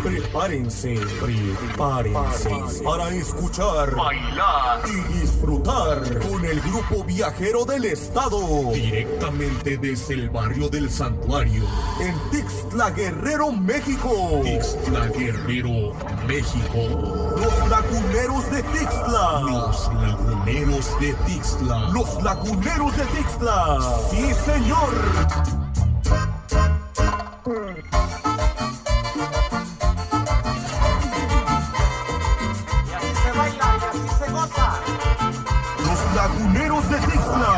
prepárense para escuchar, bailar y disfrutar con el grupo viajero del estado, directamente desde el barrio del Santuario, en Tixtla Guerrero, México. Tixtla Guerrero, México. Los Laguneros de Tixtla. Los Laguneros de Tixtla. Los Laguneros de Tixtla. ¡Sí, señor! Y así se baila, y así se goza. Los Laguneros de Tixtla.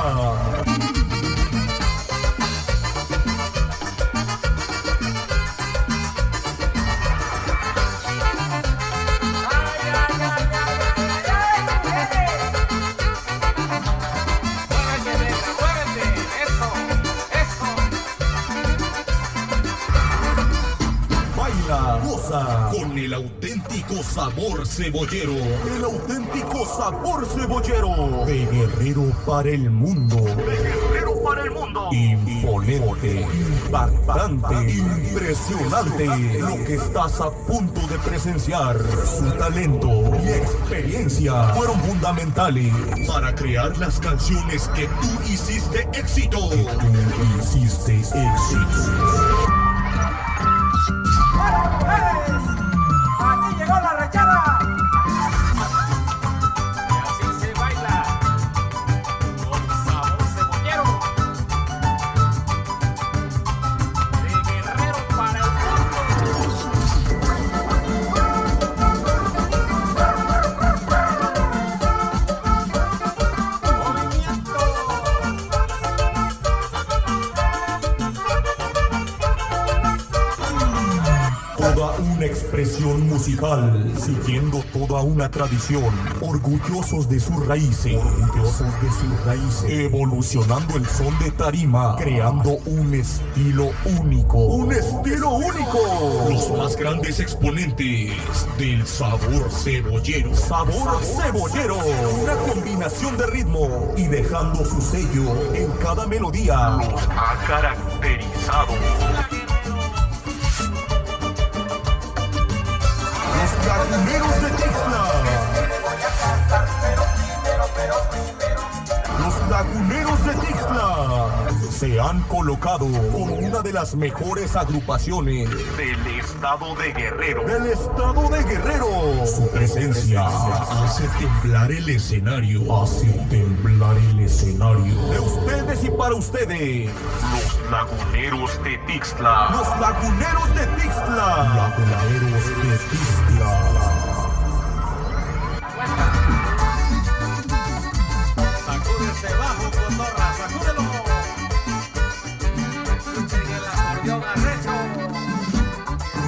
Goza con el auténtico sabor cebollero. El auténtico sabor cebollero. De Guerrero para el mundo. De Guerrero para el mundo. Imponente, impactante, impresionante. Lo que estás a punto de presenciar. Su talento y experiencia fueron fundamentales para crear las canciones que tú hiciste éxito. Que tú hiciste éxito. Aquí llegó la rechada. Y así se baila con sabor cebollero. De Guerrero para el Toda una expresión musical, siguiendo toda una tradición, orgullosos de sus raíces, evolucionando el son de tarima, creando un estilo único, los más grandes exponentes del sabor cebollero, una combinación de ritmo y dejando su sello en cada melodía, los ha caracterizado. Los Laguneros de Tixtla. Los Laguneros de Tixtla se han colocado como una de las mejores agrupaciones del estado de Guerrero. Su presencia hace temblar el escenario. De ustedes y para ustedes. Los Laguneros de Tixtla. Laguneros de Tixtla. Sacúdese bajo, cotorra, sacúdelo. Escuchen el acordeón arrecho.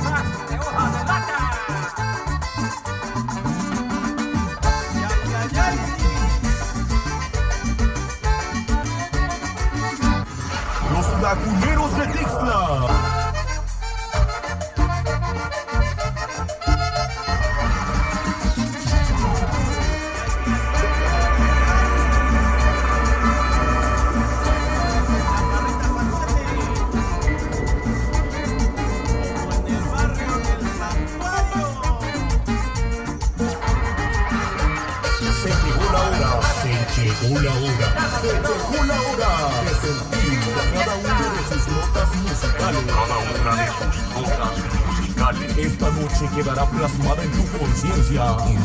Sas de hoja de lata. Ay, ay, ay. Los Laguneros de Tixtla. Llegó la hora de sentir cada una de sus notas musicales. Esta noche quedará plasmada en tu conciencia. El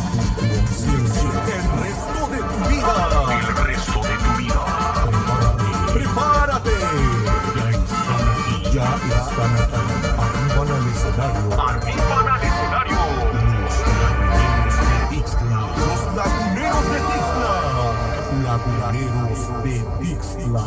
resto de tu vida. Prepárate. Ya están aquí. Arriban al escenario. Los Laguneros de Tixtla. Laguneros de Tixtla.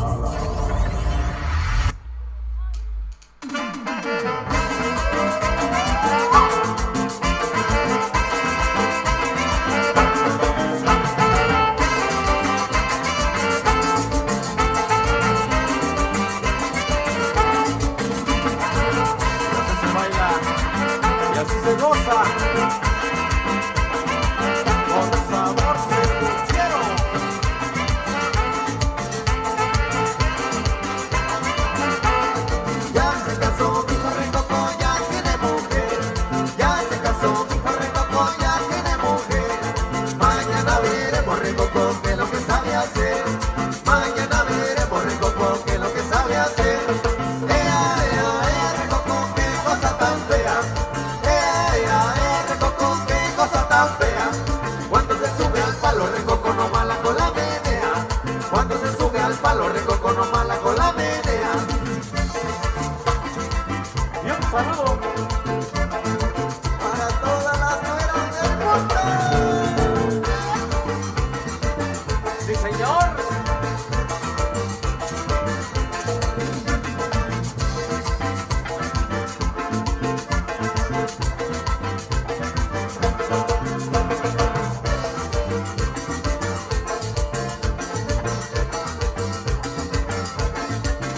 Sí, señor.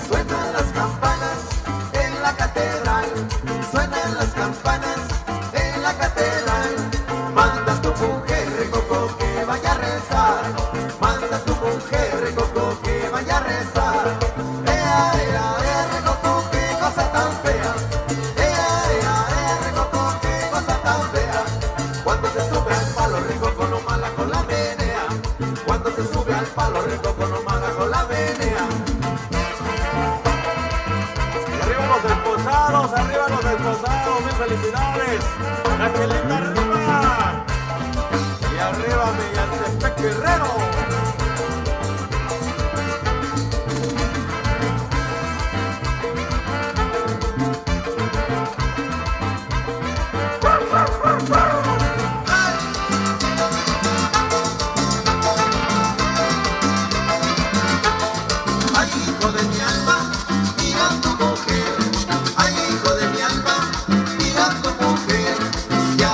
Suenan las campanas en la catedral, suenan las campanas en la catedral. Manda a tu mujer, Coco, que vaya a rezar. Manda a tu mujer, Coco, que vaya a rezar. Coco, qué cosa tan fea. Coco, qué cosa tan fea. Cuando se sube al palo, rico con lo mala con la menea. Cuando se sube al palo, rico con lo mala con la menea. Arriba los desposados, mil felicidades. La chelita arriba. Y arriba mediante Peque Guerrero. Ay, hijo de mi alma, mira tu mujer. Ay, hijo de mi alma, mira tu mujer. Ya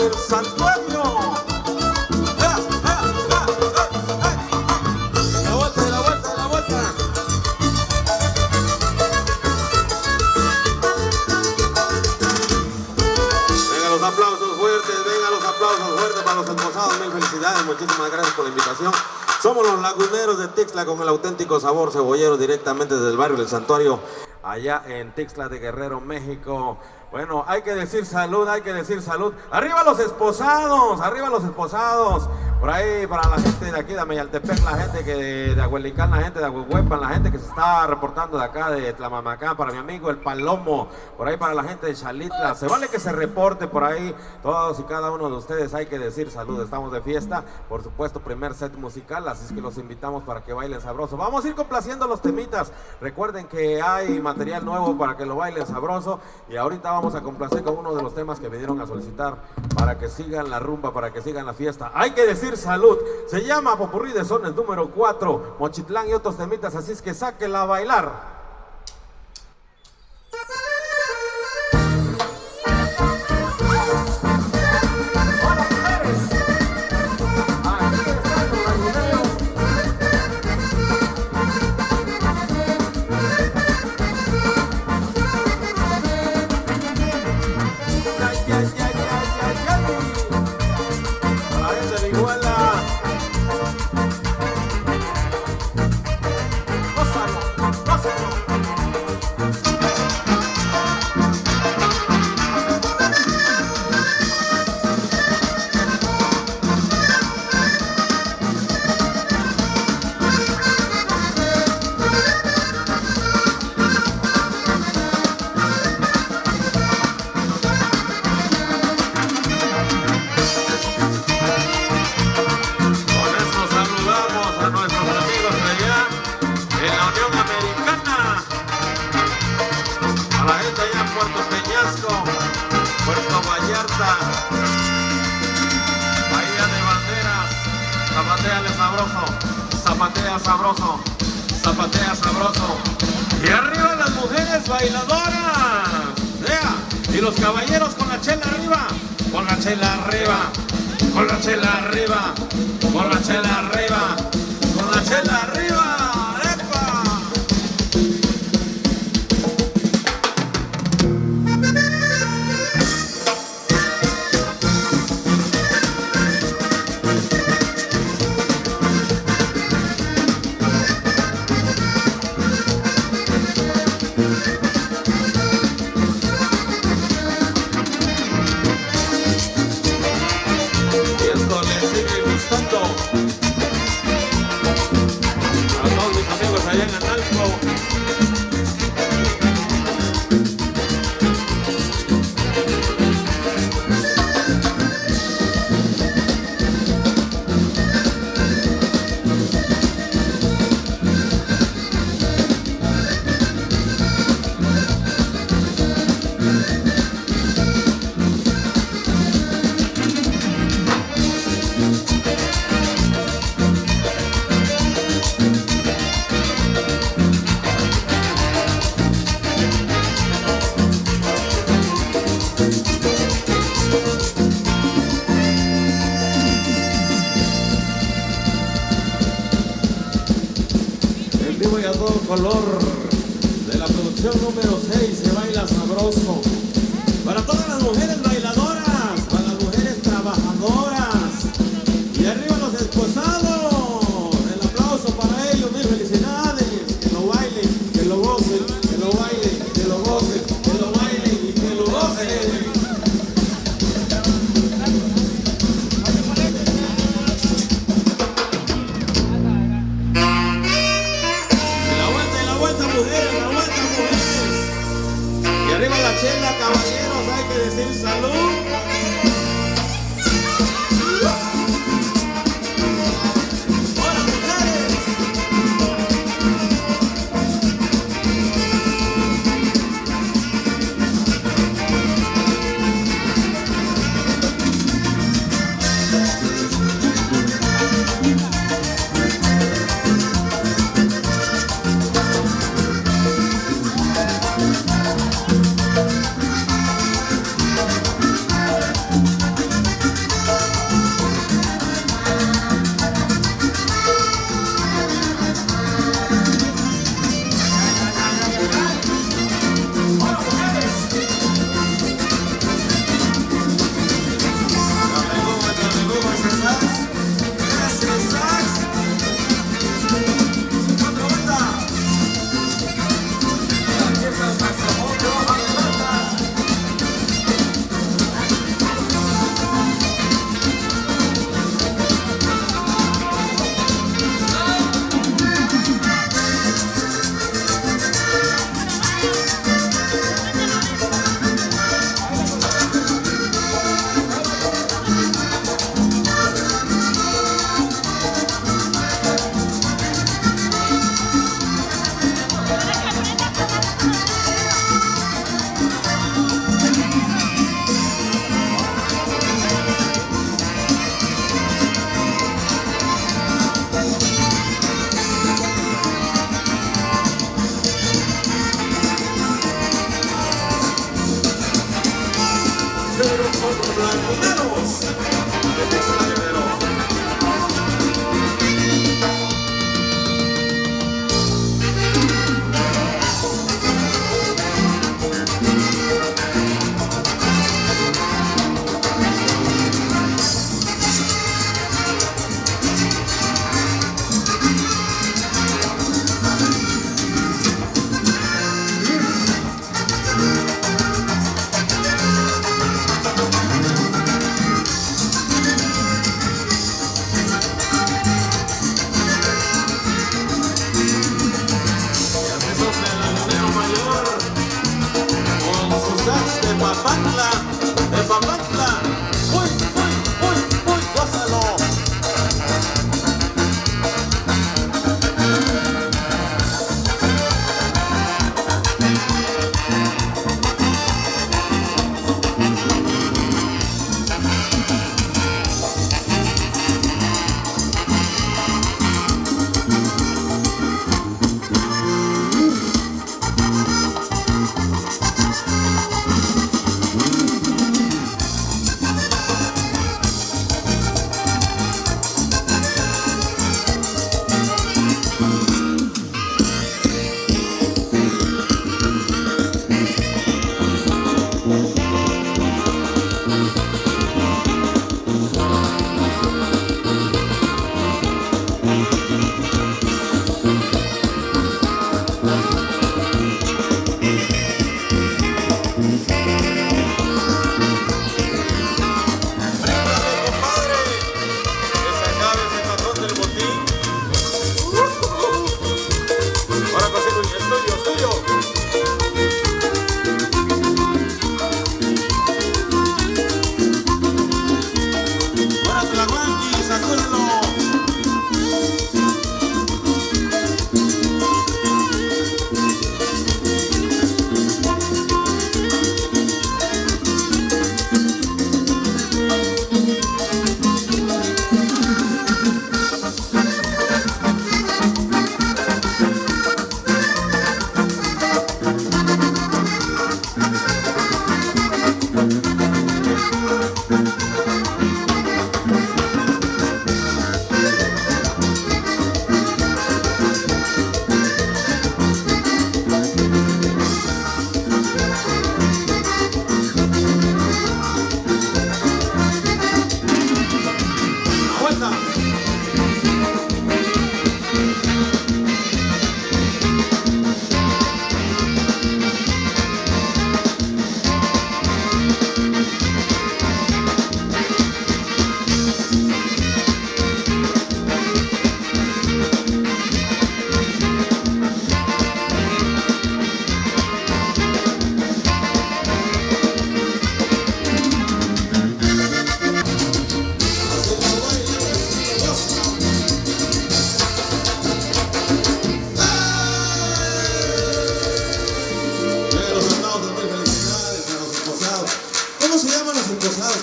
del santuario. La vuelta, la vuelta, la vuelta. Venga los aplausos fuertes, venga los aplausos fuertes para los esposados. Mil felicidades, muchísimas gracias por la invitación. Somos los laguneros de Tixla con el auténtico sabor cebollero directamente desde el barrio del Santuario, allá en Tixla de Guerrero, México. Bueno, hay que decir salud, hay que decir salud. ¡Arriba los esposados! ¡Arriba los esposados! Por ahí, para la gente de aquí de Ameyaltepec, la gente de Aguelicán, la gente de Ahuehuepan, la gente que se está reportando de acá de Tlamamacán, para mi amigo El Palomo, por ahí para la gente de Xalitla. Se vale que se reporte por ahí, todos y cada uno de ustedes, hay que decir salud. Estamos de fiesta, por supuesto, primer set musical, así es que los invitamos para que bailen sabroso. Vamos a ir complaciendo los temitas. Recuerden que hay material nuevo para que lo bailen sabroso, y ahorita vamos a complacer con uno de los temas que me dieron a solicitar para que sigan la rumba, para que sigan la fiesta. Hay que decir salud. Se llama Popurrí de Sones número 4, Mochitlán y otros temitas, así es que sáquenla a bailar. Bahía de Banderas, zapateale sabroso, zapatea sabroso, zapatea sabroso. Y arriba las mujeres bailadoras, ¡yeah! Y los caballeros con la chela arriba, con la chela arriba, con la chela arriba, con la chela arriba, con la chela arriba. A todos mis amigos allá en Analco. Y a todo color de la producción número 6 se baila sabroso. Para todas las mujeres bailadoras, para las mujeres trabajadoras, y arriba los esposados, el aplauso para ellos, mil felicidades. Que lo bailen, que lo gocen, que lo bailen, que lo gocen, que lo bailen y que lo gocen. La chela, caballeros, hay que decir salud. ¡Hola, mujeres! son los laguneros de Texla Guerrero. De Papantla, uy, gózalo.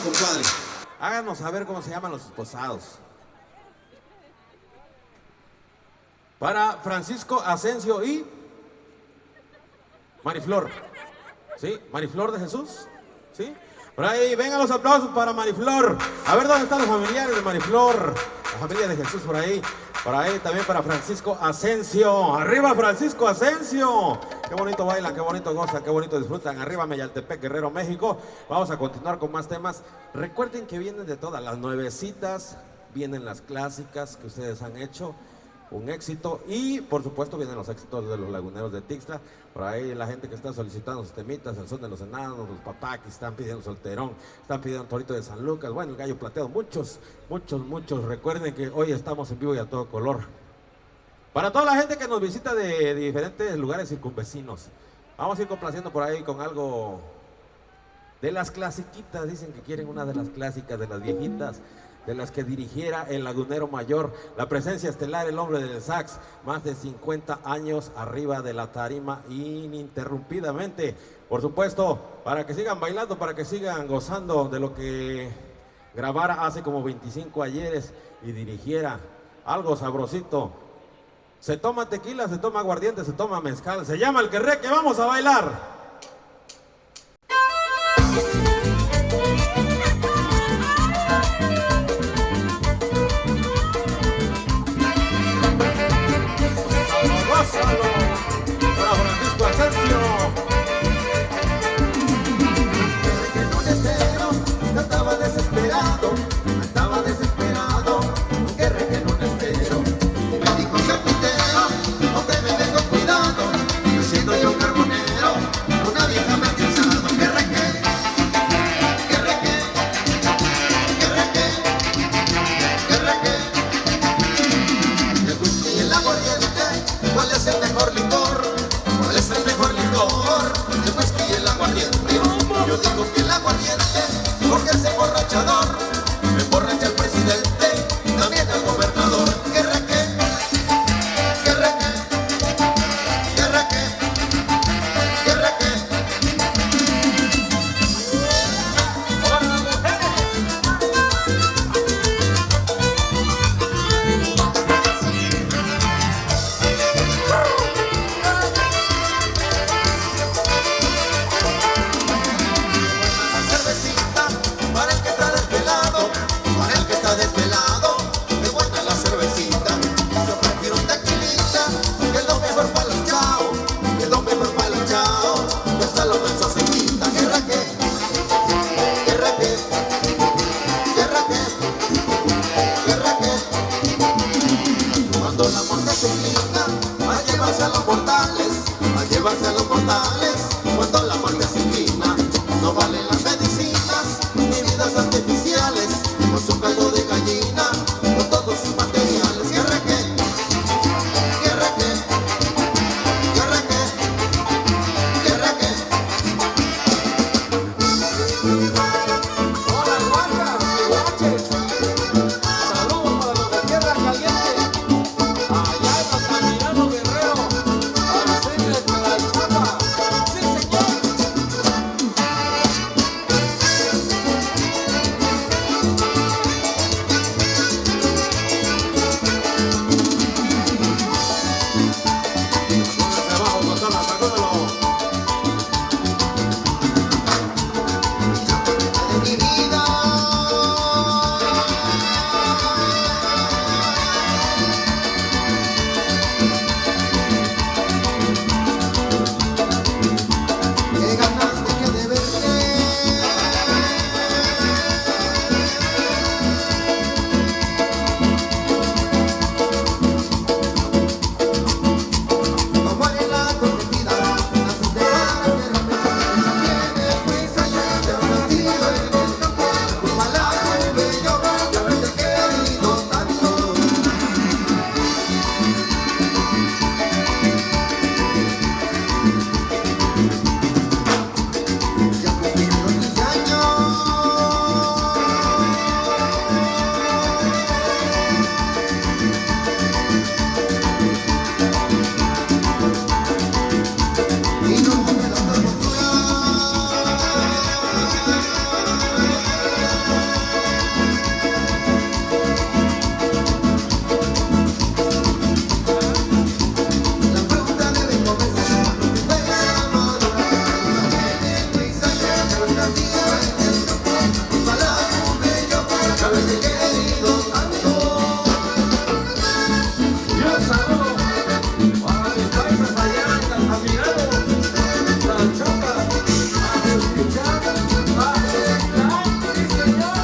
Compadre, háganos saber cómo se llaman los esposados. Para Francisco Asensio y Mariflor. ¿Sí? Mariflor de Jesús. ¿Sí? Por ahí, vengan los aplausos para Mariflor. A ver dónde están los familiares de Mariflor. La familia de Jesús por ahí. Por ahí también para Francisco Asensio. ¡Arriba Francisco Asensio! Qué bonito bailan, qué bonito gozan, qué bonito disfrutan. Arriba Meyaltepec, Guerrero, México. Vamos a continuar con más temas. Recuerden que vienen de todas las nuevecitas, vienen las clásicas que ustedes han hecho. Un éxito y por supuesto vienen los éxitos de los laguneros de Tixla. Por ahí la gente que está solicitando sus temitas, el son de los enanos, los papakis, están pidiendo solterón, están pidiendo torito de San Lucas, bueno, el gallo plateado, muchos. Recuerden que hoy estamos en vivo y a todo color. Para toda la gente que nos visita de diferentes lugares circunvecinos, vamos a ir complaciendo por ahí con algo de las clasiquitas. Dicen que quieren una de las clásicas, de las viejitas, de las que dirigiera el lagunero mayor, la presencia estelar, el hombre del sax, más de 50 años arriba de la tarima ininterrumpidamente. Por supuesto, para que sigan bailando, para que sigan gozando de lo que grabara hace como 25 ayeres y dirigiera algo sabrosito. Se toma tequila, se toma aguardiente, se toma mezcal, se llama el Querré, que vamos a bailar. el aguardiente, porque ese emborrachador emborracha al presidente y también al gobernador. ¡Qué reque! ¡Qué reque! ¡Qué reque! ¡Qué reque! Cervecita para el que está desvelado, para el que está desvelado, es buena la cervecita. Yo prefiero un tequilita, que es lo mejor para los chao, que es lo mejor para los chao. No está lo menso se quita. ¿Qué raque? ¿Qué raque? ¿Qué raque? ¿Qué raque? Cuando la muerte se inclina a llevarse a los mortales, a llevarse a los mortales, cuando la muerte se inclina, no valen las medicinas ni vidas artificiales, con su caldo de gallina, con todos sus materiales. ¡Qué reque! ¡Qué reque! ¡Qué reque! ¡Qué reque! Hola, guachas y guaches. Saludos para los de Tierra Caliente, allá en Altamirano, Guerrero, para hacerles la chapa. ¡Sí, señor! Abajo, Gonzalo, sacúdelo. Mi vida, qué ganas tenía de verte. Como en la consentida, naciste para que rompiera. Tienes prisa y te has nacido en el campo. Ojalá tuve yo de haberte querido tanto. Ya cumplieron 15 años. Y no me da la hermosura. La fruta debe comerse cuando se vea madurar. Tienes prisa y te has nacido en el campo. Ojalá tuve yo de haberte querido tanto. Y un saludo para mis paisas allá en Altamirano, la Chapa, a escuchar, a celebrar, sí señor.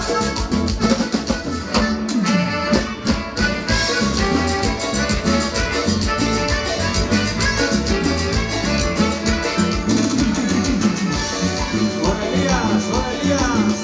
Don Elías, don Elías.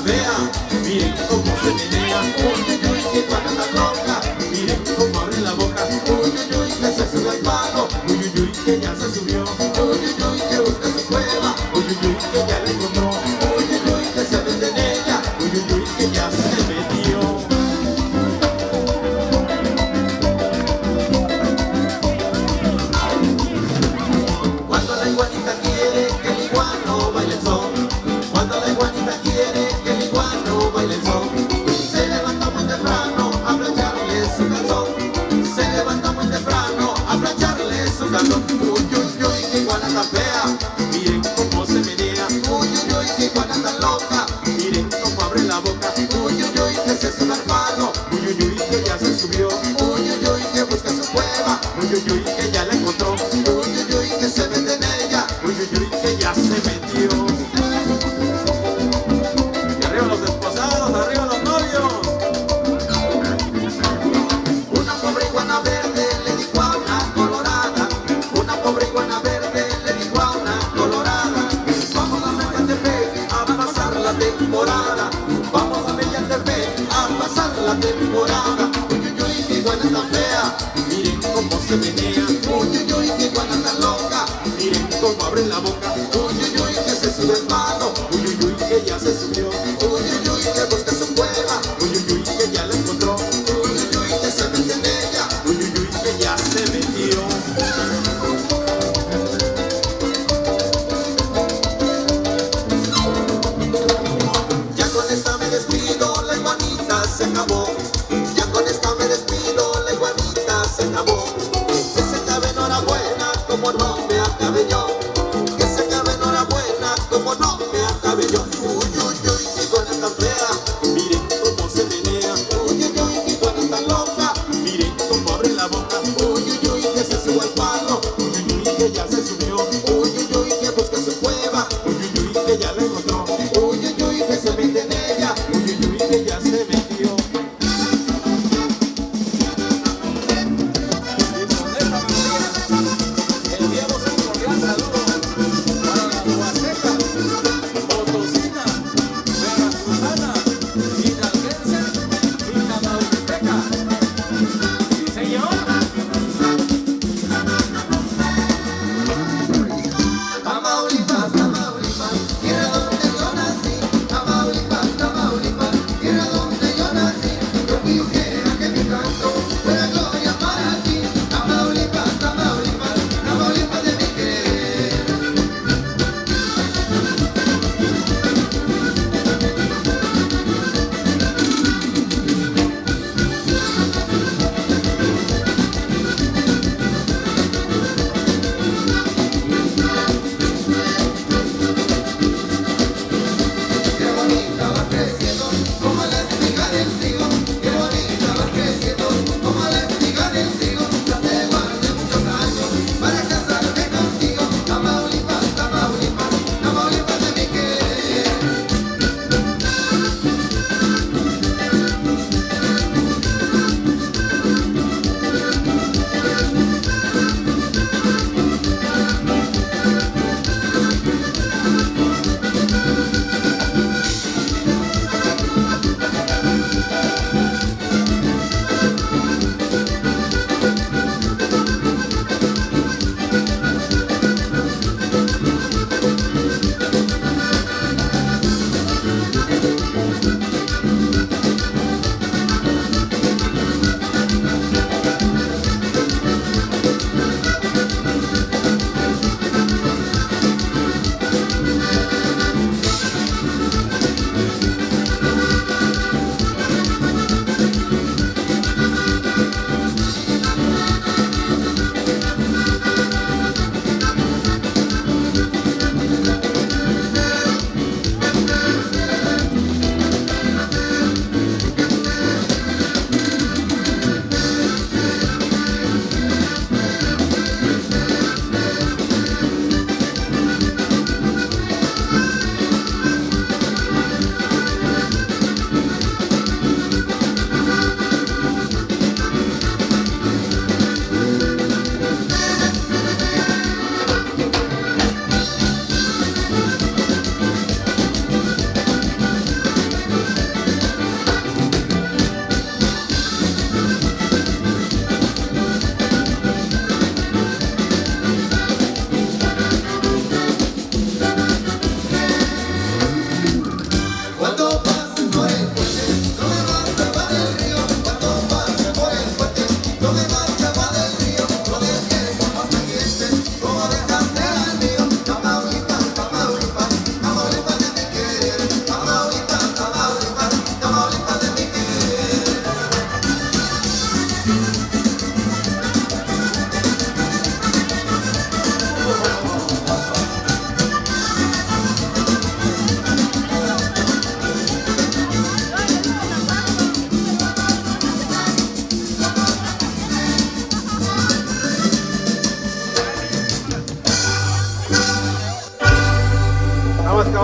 fea, miren cómo se menea. Uy, uy, uy, que Juana está loca. Miren cómo abre la boca. Uy, uy, uy, que se sube al palo. Uy, uy, uy, que ya se subió. Uy, uy, uy, que busca su cueva. Uy, uy, uy, que ya la encontró. Uy, uy, uy, que se mete en ella. Uy, uy, uy, que ya se metió. Cuando la iguanita quiere que el iguano baile el son. Cuando la iguanita quiere que el iguano baile el son. Se levanta muy temprano a plancharle su calzón. Se levanta muy temprano a plancharle su calzón. Uy, uy, uy, que iguana tan fea. Miren cómo se menea. Uy, uy, uy, que iguana tan loca. Miren cómo abre la boca. Uy, uy, uy, que se sube al palo. Uy, uy, uy, que ya se subió. Uy, uy, uy, que busca su cueva. Uy, uy, uy, que ya la encontró. Uy, uy, uy, que se mete en ella. Uy, uy, uy, que ya se metió. Y arriba los desposados, arriba los novios. Una pobre iguana verde le dijo a una colorada. Una pobre iguana verde le dijo a una colorada. Vamos a Mediantepec a pasar la temporada. Vamos a Mediantepec a pasar la temporada. Uy, uy, uy, que iguana tan fea. Miren cómo se menea. Uy, uy, uy, que iguana tan loca. Miren cómo abre la boca. Uy, uy, uy, que se sube el palo. Uy, uy, uy, que ya se subió. Uy, uy, uy, que busca su cueva. Uy, uy, uy, que ya la encontró. Uy, uy, uy, que se mete en ella. Uy, uy, uy, que ya se metió. Ya con esta me despido, la iguanita se acabó. Ya con esta me despido, la iguanita se acabó. Que se acabe enhorabuena, como no me acabe yo. Que se acabe enhorabuena, como no me acabe yo. Uy, uy, uy,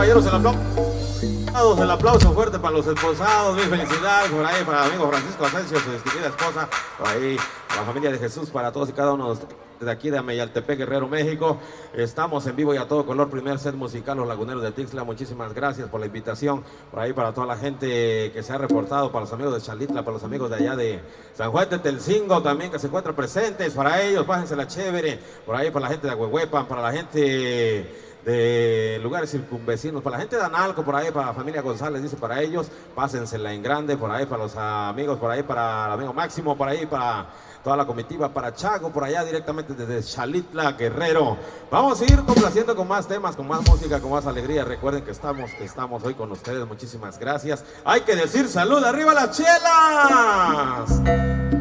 caballeros, el aplauso fuerte para los esposados, mil felicidades por ahí, para el amigo Francisco Asensio, su distinguida esposa, por ahí, la familia de Jesús, para todos y cada uno de ustedes de aquí de Ameyaltepec, Guerrero, México. Estamos en vivo y a todo color, primer set musical, Los Laguneros de Tixla. Muchísimas gracias por la invitación, por ahí para toda la gente que se ha reportado, para los amigos de Xalitla, para los amigos de allá de San Juan de Telcingo también, que se encuentran presentes, para ellos, bájensela chévere, por ahí para la gente de Ahuehuepan, para la gente de lugares circunvecinos, para la gente de Analco, por ahí, para la familia González, dice, para ellos, pásensela en grande, por ahí, para los amigos, por ahí, para el amigo Máximo, por ahí, para toda la comitiva, para Chago, por allá directamente desde Xalitla, Guerrero. Vamos a ir complaciendo con más temas, con más música, con más alegría. Recuerden que estamos hoy con ustedes, muchísimas gracias. Hay que decir salud, arriba las chelas.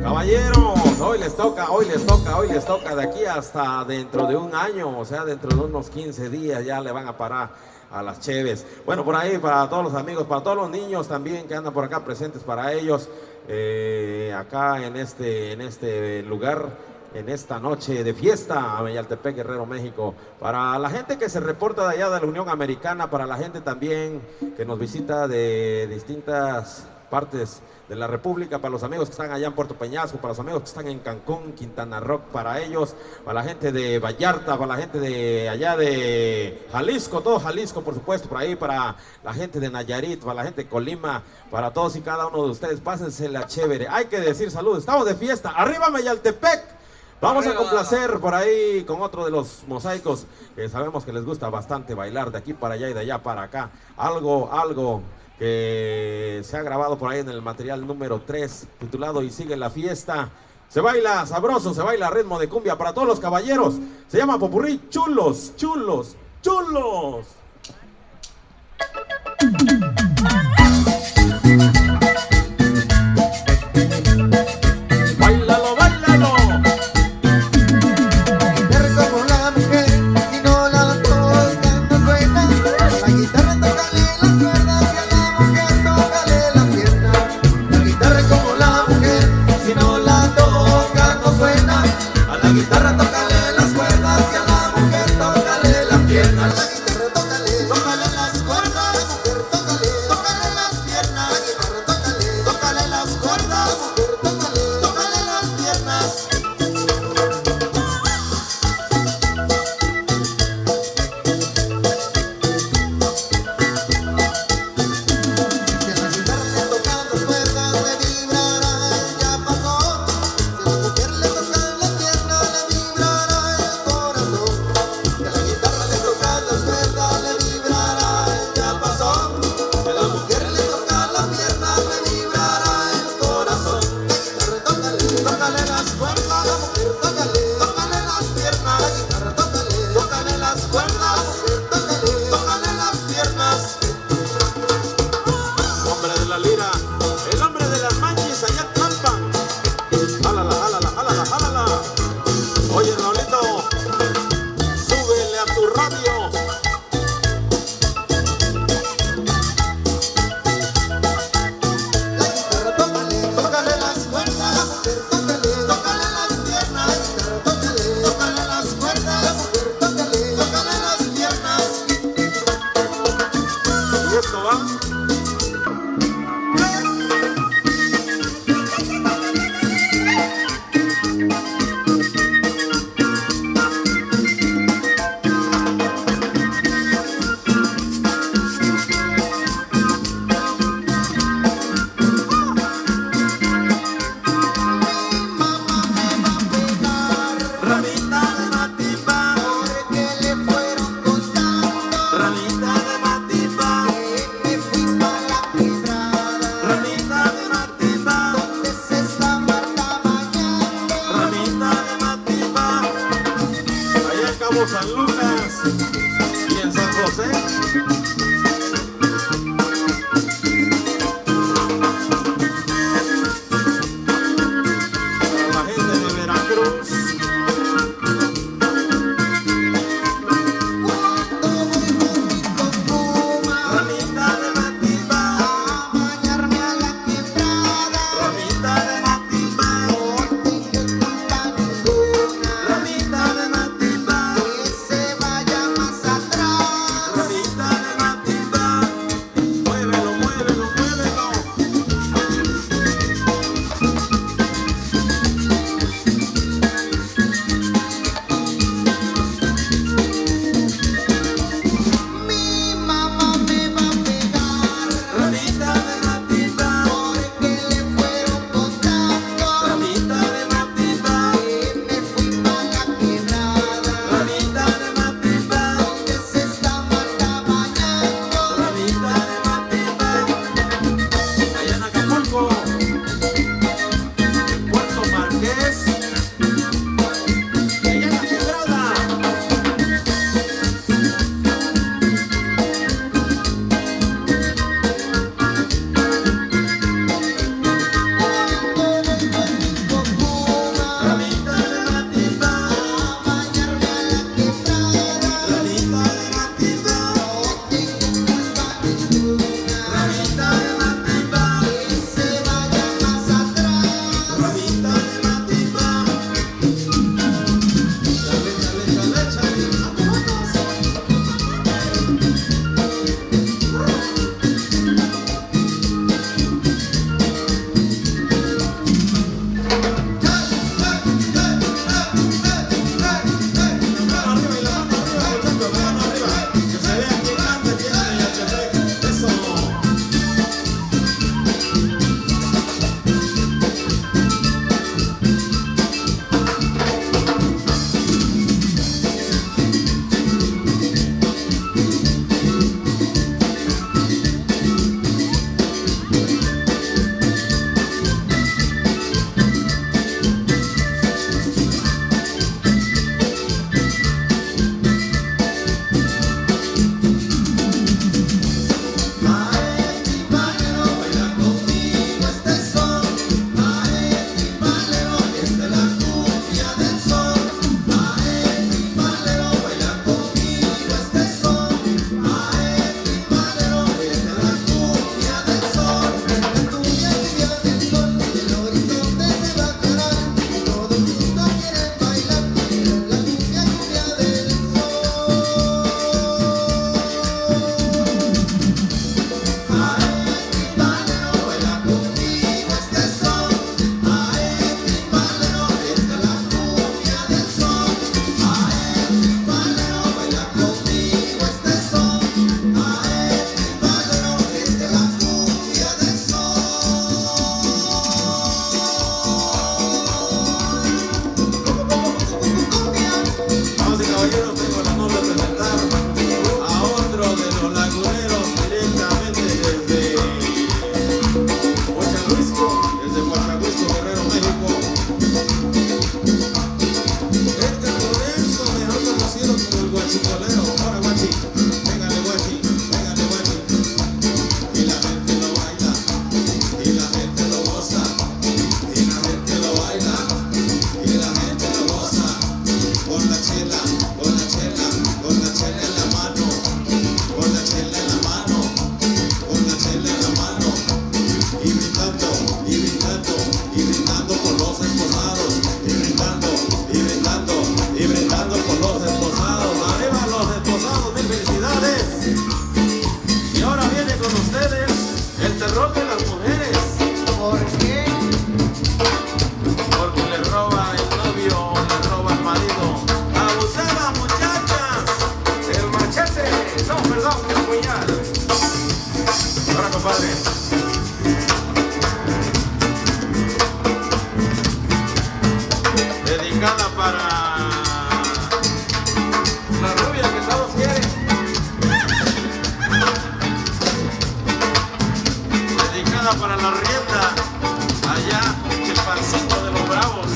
Caballeros, hoy les toca de aquí hasta dentro de un año, o sea, dentro de unos 15 días ya le van a parar a las cheves. Bueno, por ahí para todos los amigos, para todos los niños también que andan por acá presentes, para ellos, acá en este lugar, en esta noche de fiesta, Ameyaltepec, Guerrero, México. Para la gente que se reporta de allá de la Unión Americana, para la gente también que nos visita de distintas partes de la República, para los amigos que están allá en Puerto Peñasco, para los amigos que están en Cancún, Quintana Roo, para ellos, para la gente de Vallarta, para la gente de allá de Jalisco, todo Jalisco por supuesto, por ahí, para la gente de Nayarit, para la gente de Colima, para todos y cada uno de ustedes, pásensela chévere. Hay que decir salud, estamos de fiesta, arriba Ameyaltepec. Vamos a complacer por ahí con otro de los mosaicos que sabemos que les gusta bastante bailar de aquí para allá y de allá para acá, algo que se ha grabado por ahí en el material número 3, titulado Y sigue la fiesta. Se baila sabroso, se baila a ritmo de cumbia para todos los caballeros. Se llama Popurrí Chulos. Esa para la rienda, allá, el pancito de los bravos.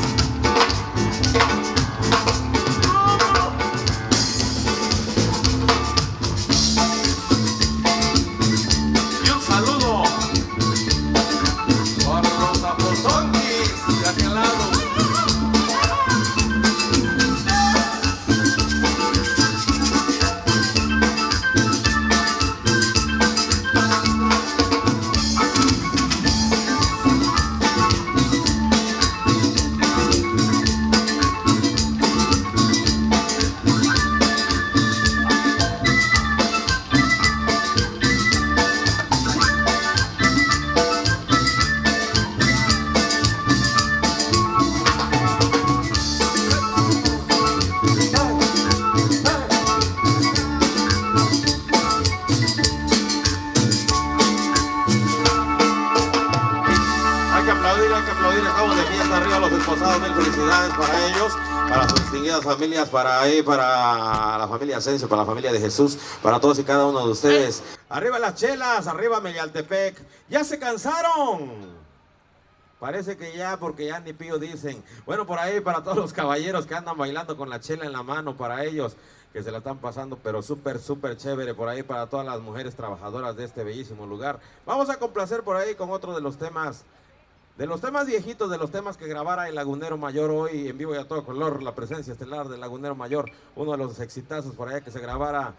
Y un saludo para los apozonquis de aquel lado. Hay que aplaudir, estamos de fiesta arriba los esposados, mil felicidades para ellos, para sus distinguidas familias, para la familia Asensio, para la familia de Jesús, para todos y cada uno de ustedes. Arriba las chelas, arriba Meyaltepec, ¿ya se cansaron? Parece que ya, porque ya ni pío dicen. Bueno, por ahí para todos los caballeros que andan bailando con la chela en la mano, para ellos que se la están pasando, pero súper chévere. Por ahí para todas las mujeres trabajadoras de este bellísimo lugar. Vamos a complacer por ahí con otro de los temas viejitos, de los temas que grabara el Lagunero Mayor hoy en vivo y a todo color, la presencia estelar del Lagunero Mayor, uno de los exitazos por allá que se grabara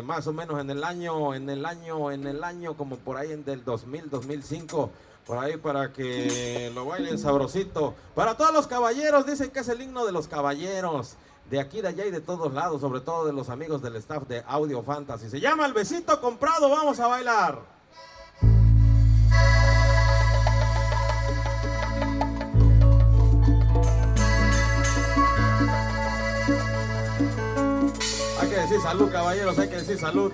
más o menos en el año como por ahí en del 2000, 2005, por ahí para que lo bailen sabrosito. Para todos los caballeros, dicen que es el himno de los caballeros, de aquí, de allá y de todos lados, sobre todo de los amigos del staff de Audio Fantasy. Se llama El Besito Comprado, vamos a bailar. Hay que decir salud, caballeros, hay que decir salud.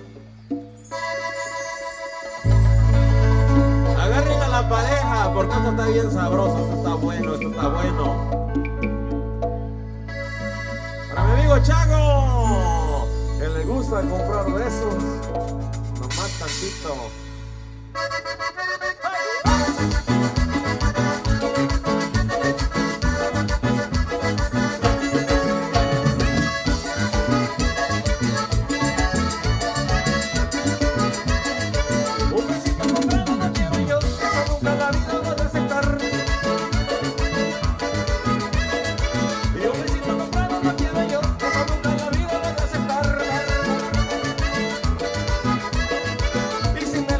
Agarren a la pareja, porque esto está bien sabroso, esto está bueno, esto está bueno. Para mi amigo Chago, que le gusta comprar besos, nomás tantito. Y si me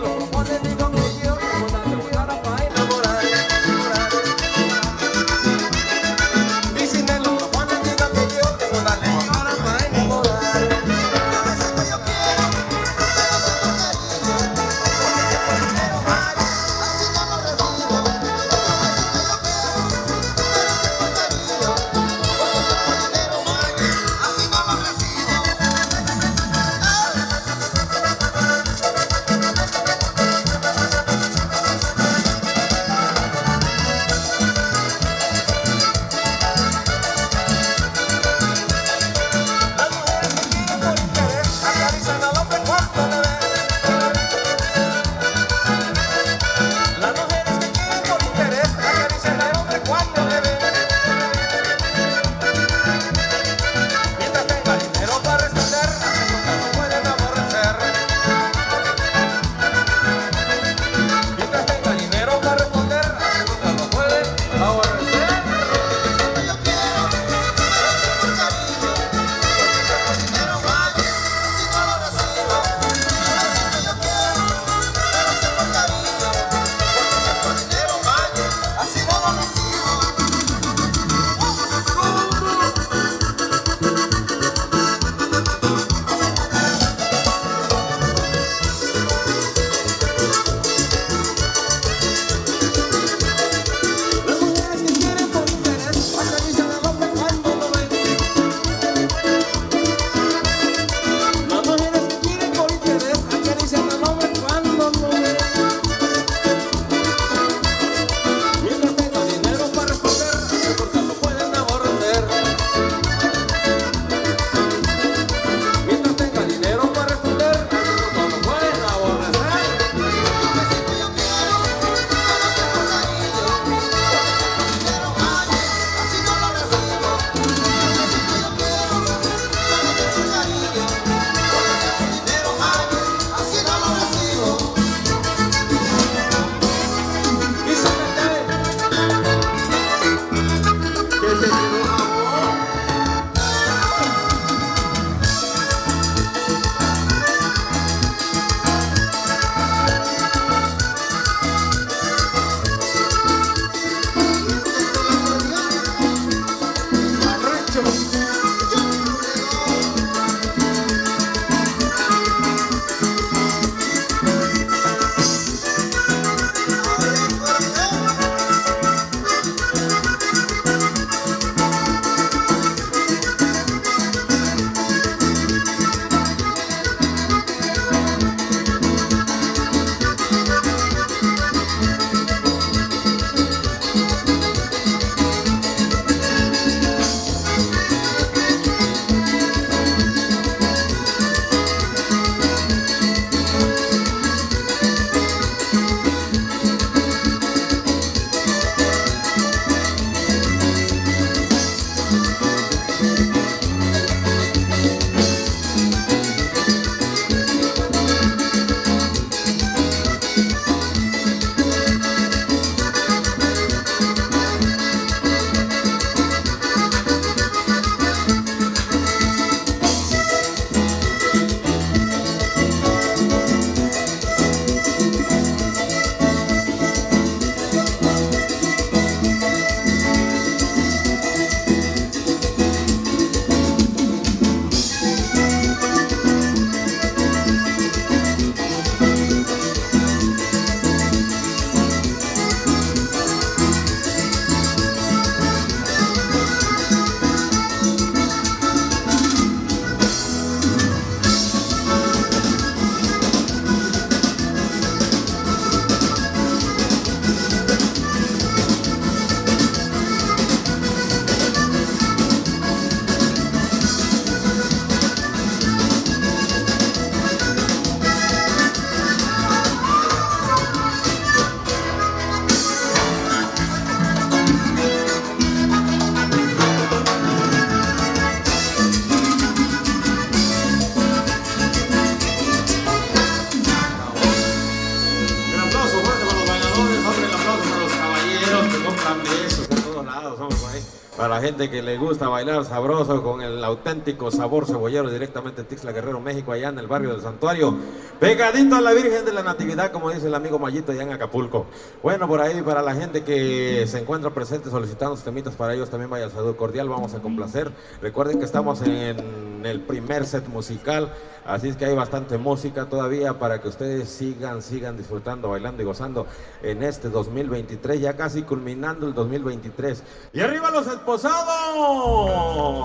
Para la gente que le gusta bailar sabroso con el auténtico sabor cebollero directamente de Tixla Guerrero, México, allá en el barrio del Santuario. Pegadito a la Virgen de la Natividad, como dice el amigo Mayito allá en Acapulco. Bueno, por ahí para la gente que se encuentra presente solicitando sus temitas, para ellos también vaya el saludo cordial, vamos a complacer. Recuerden que estamos en el primer set musical, así es que hay bastante música todavía para que ustedes sigan disfrutando, bailando y gozando en este 2023, ya casi culminando el 2023. Y arriba los esposados,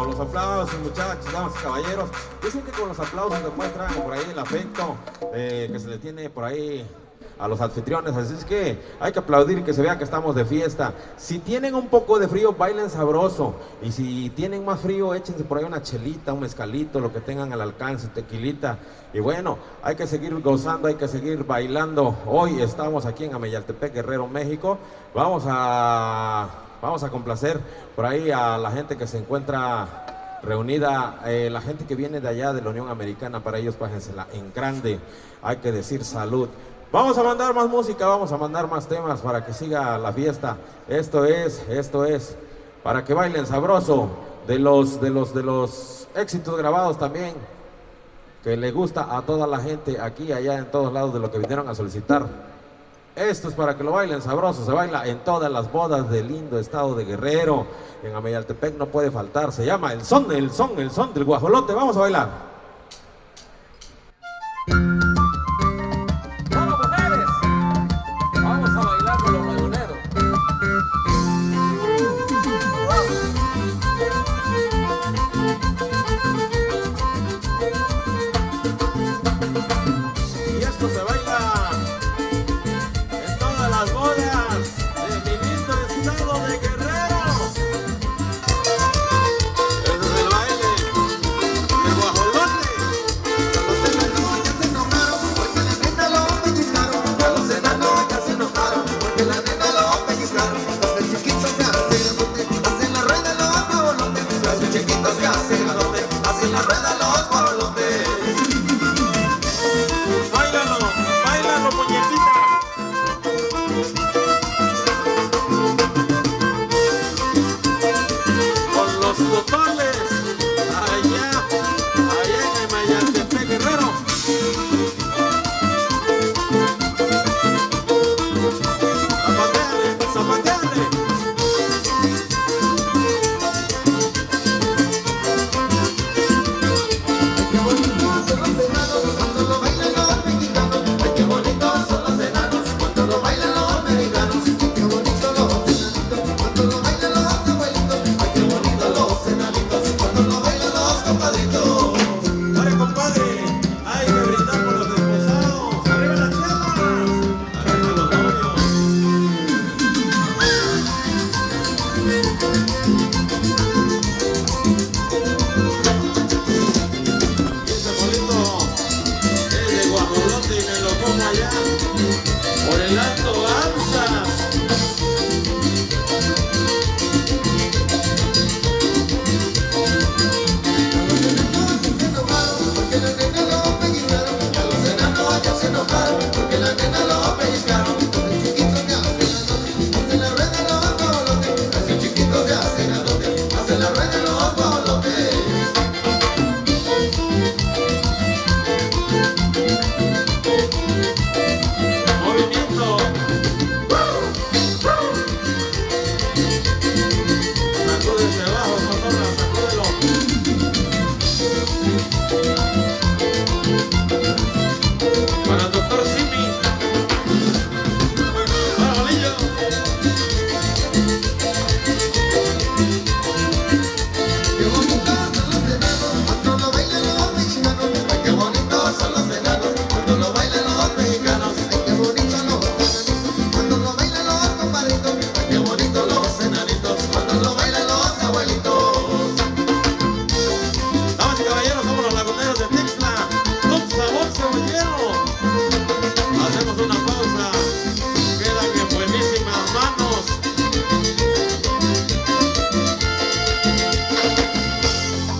los aplausos, muchachos, damas y caballeros. Dicen que con los aplausos demuestran por ahí el afecto que se le tiene por ahí a los anfitriones, así es que hay que aplaudir y que se vea que estamos de fiesta. Si tienen un poco de frío, bailen sabroso, y si tienen más frío, échense por ahí una chelita, un mezcalito, lo que tengan al alcance, tequilita, y bueno, hay que seguir gozando, hay que seguir bailando. Hoy estamos aquí en Ameyaltepec, Guerrero, México. Vamos a complacer por ahí a la gente que se encuentra reunida, la gente que viene de allá de la Unión Americana, para ellos pájensela en grande, hay que decir salud. Vamos a mandar más música, vamos a mandar más temas para que siga la fiesta. Esto es, para que bailen sabroso, de los éxitos grabados también, que le gusta a toda la gente aquí, allá, en todos lados de lo que vinieron a solicitar. Esto es para que lo bailen sabroso, se baila en todas las bodas del lindo estado de Guerrero. En Ameyaltepec no puede faltar, se llama el son del guajolote. Vamos a bailar.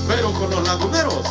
Pero con los laguneros